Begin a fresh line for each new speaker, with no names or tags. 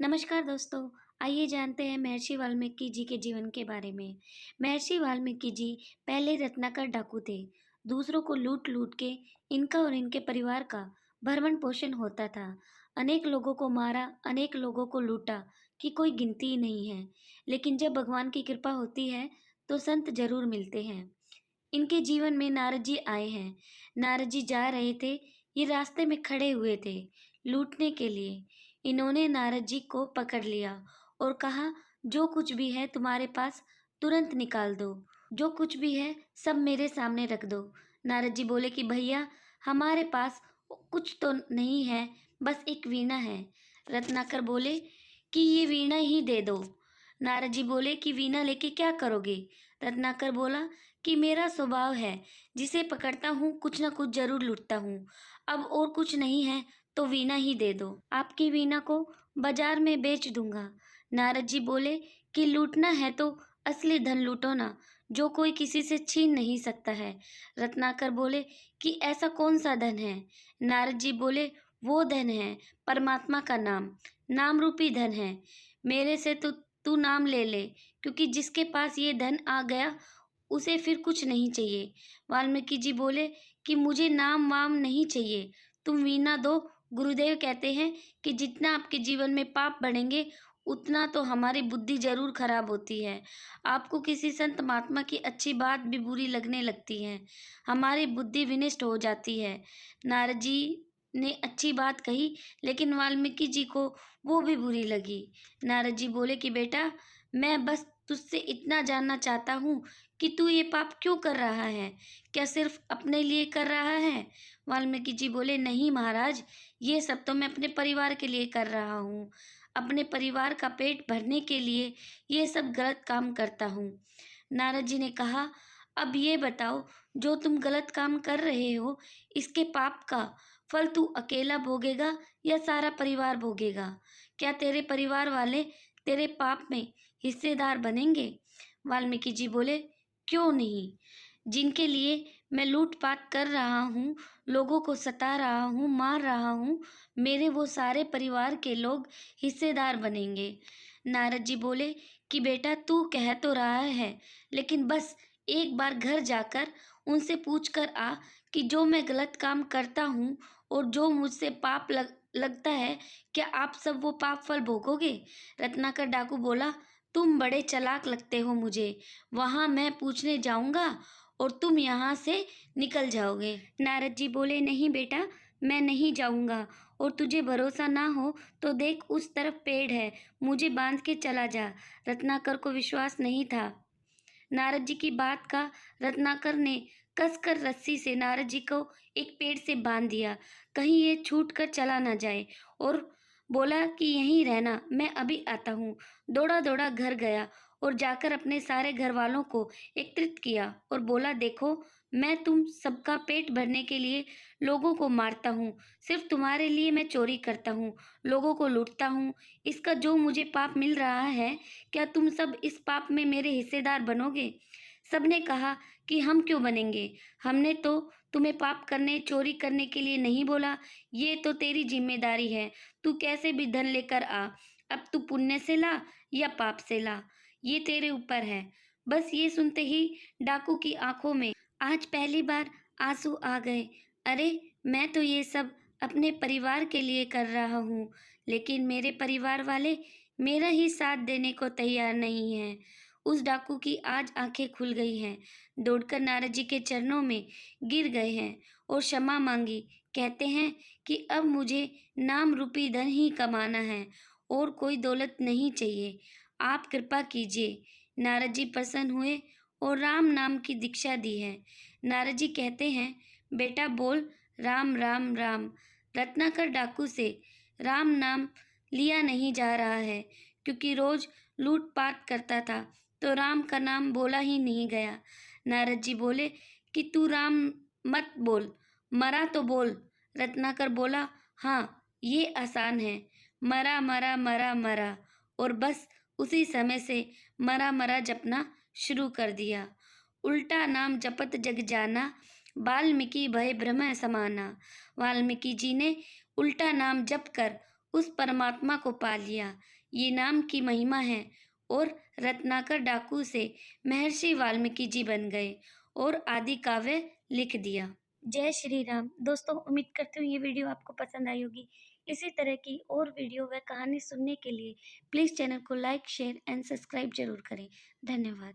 नमस्कार दोस्तों। आइए जानते हैं महर्षि वाल्मीकि जी के जीवन के बारे में। महर्षि वाल्मीकि जी पहले रत्नाकर डाकू थे। दूसरों को लूट लूट के इनका और इनके परिवार का भरण पोषण होता था। अनेक लोगों को मारा, अनेक लोगों को लूटा कि कोई गिनती ही नहीं है। लेकिन जब भगवान की कृपा होती है तो संत जरूर मिलते हैं। इनके जीवन में नारद जी आए हैं। नारद जी जा रहे थे, ये रास्ते में खड़े हुए थे लूटने के लिए। इन्होंने नारद जी को पकड़ लिया और कहा, जो कुछ भी है तुम्हारे पास तुरंत निकाल दो, जो कुछ भी है सब मेरे सामने रख दो। नारद जी बोले कि भैया, हमारे पास कुछ तो नहीं है, बस एक वीणा है। रत्नाकर बोले कि ये वीणा ही दे दो। नारद जी बोले कि वीणा लेके क्या करोगे? रत्नाकर बोला कि मेरा स्वभाव है, जिसे पकड़ता हूँ कुछ ना कुछ जरूर लूटता हूँ। अब और कुछ नहीं है तो वीणा ही दे दो, आपकी वीणा को बाजार में बेच दूंगा। नारद जी बोले कि लूटना है तो असली धन लूटो ना, जो कोई किसी से छीन नहीं सकता है। रत्नाकर बोले कि ऐसा कौन सा धन है? नारद जी बोले, वो धन है परमात्मा का नाम, नाम रूपी धन है। मेरे से तो तू नाम ले ले, क्योंकि जिसके पास ये धन आ गया उसे फिर कुछ नहीं चाहिए। वाल्मीकि जी बोले कि मुझे नाम वाम नहीं चाहिए, तुम वीणा दो। गुरुदेव कहते हैं कि जितना आपके जीवन में पाप बढ़ेंगे उतना तो हमारी बुद्धि जरूर खराब होती है। आपको किसी संत महात्मा की अच्छी बात भी बुरी लगने लगती है, हमारी बुद्धि विनष्ट हो जाती है। नारद जी ने अच्छी बात कही, लेकिन वाल्मीकि जी को वो भी बुरी लगी। नारद जी बोले कि बेटा, मैं बस तुझसे इतना जानना चाहता हूँ कि तू ये पाप क्यों कर रहा है? क्या सिर्फ अपने लिए कर रहा है? वाल्मीकि जी बोले, नहीं महाराज, ये सब तो मैं अपने परिवार के लिए कर रहा हूँ। अपने परिवार का पेट भरने के लिए ये सब गलत काम करता हूँ। नारद जी ने कहा, अब ये बताओ, जो तुम गलत काम कर रहे हो, इसके पाप का फल तू अकेला भोगेगा या सारा परिवार भोगेगा? क्या तेरे परिवार वाले तेरे पाप में हिस्सेदार बनेंगे? वाल्मीकि जी बोले, क्यों नहीं? जिनके लिए मैं लूटपाट कर रहा हूँ, लोगों को सता रहा हूँ, मार रहा हूँ, मेरे वो सारे परिवार के लोग हिस्सेदार बनेंगे। नारद जी बोले कि बेटा, तू कह तो रहा है, लेकिन बस एक बार घर जाकर उनसे पूछ कर आ कि जो मैं गलत काम करता हूँ और जो मुझसे पाप लगता है, क्या आप सब वो पाप फल भोगोगे? रत्नाकर डाकू बोला, तुम बड़े चालाक लगते हो मुझे। वहां मैं पूछने जाऊंगा और तुम यहाँ से निकल जाओगे। नारद जी बोले, नहीं बेटा, मैं नहीं जाऊंगा, और तुझे भरोसा ना हो तो देख, उस तरफ पेड़ है, मुझे बांध के चला जा। रत्नाकर को विश्वास नहीं था नारद जी की बात का। रत्नाकर ने कसकर रस्सी से नारद जी को एक पेड़ से बांध दिया, कहीं ये छूट कर चला ना जाए, और बोला कि यहीं रहना, मैं अभी आता हूँ। दौड़ा दौड़ा घर गया और जाकर अपने सारे घर वालों को एकत्रित किया और बोला, देखो, मैं तुम सबका पेट भरने के लिए लोगों को मारता हूँ, सिर्फ तुम्हारे लिए मैं चोरी करता हूँ, लोगों को लूटता हूँ। इसका जो मुझे पाप मिल रहा है, क्या तुम सब इस पाप में मेरे हिस्सेदार बनोगे? सबने कहा कि हम क्यों बनेंगे, हमने तो तुम्हें पाप करने, चोरी करने के लिए नहीं बोला, ये तो तेरी जिम्मेदारी है, तू कैसे भी धन लेकर आ, अब तू पुण्य से ला या पाप से ला, ये तेरे ऊपर है। बस ये सुनते ही डाकू की आंखों में आज पहली बार आंसू आ गए। अरे, मैं तो ये सब अपने परिवार के लिए कर रहा हूँ, लेकिन मेरे परिवार वाले मेरा ही साथ देने को तैयार नहीं है। उस डाकू की आज आंखें खुल गई हैं, दौड़कर नारद जी के चरणों में गिर गए हैं और क्षमा मांगी। कहते हैं कि अब मुझे नाम रूपी धन ही कमाना है और कोई दौलत नहीं चाहिए, आप कृपा कीजिए। नारद जी प्रसन्न हुए और राम नाम की दीक्षा दी है। नारद जी कहते हैं, बेटा बोल राम राम राम। रत्नाकर डाकू से राम नाम लिया नहीं जा रहा है, क्योंकि रोज लूटपाट करता था, तो राम का नाम बोला ही नहीं गया। नारद जी बोले कि तू राम मत बोल, मरा तो बोल। रत्नाकर बोला, हाँ, ये आसान है, मरा मरा मरा मरा, और बस उसी समय से मरा मरा जपना शुरू कर दिया। उल्टा नाम जपत जग जाना, वाल्मीकि भय भ्रम समाना। वाल्मीकि जी ने उल्टा नाम जप कर उस परमात्मा को पा लिया। ये नाम की महिमा है। और रत्नाकर डाकू से महर्षि वाल्मीकि जी बन गए और आदि काव्य लिख दिया। जय श्री राम। दोस्तों, उम्मीद करती हूँ ये वीडियो आपको पसंद आई होगी। इसी तरह की और वीडियो व कहानी सुनने के लिए प्लीज़ चैनल को लाइक, शेयर एंड सब्सक्राइब जरूर करें। धन्यवाद।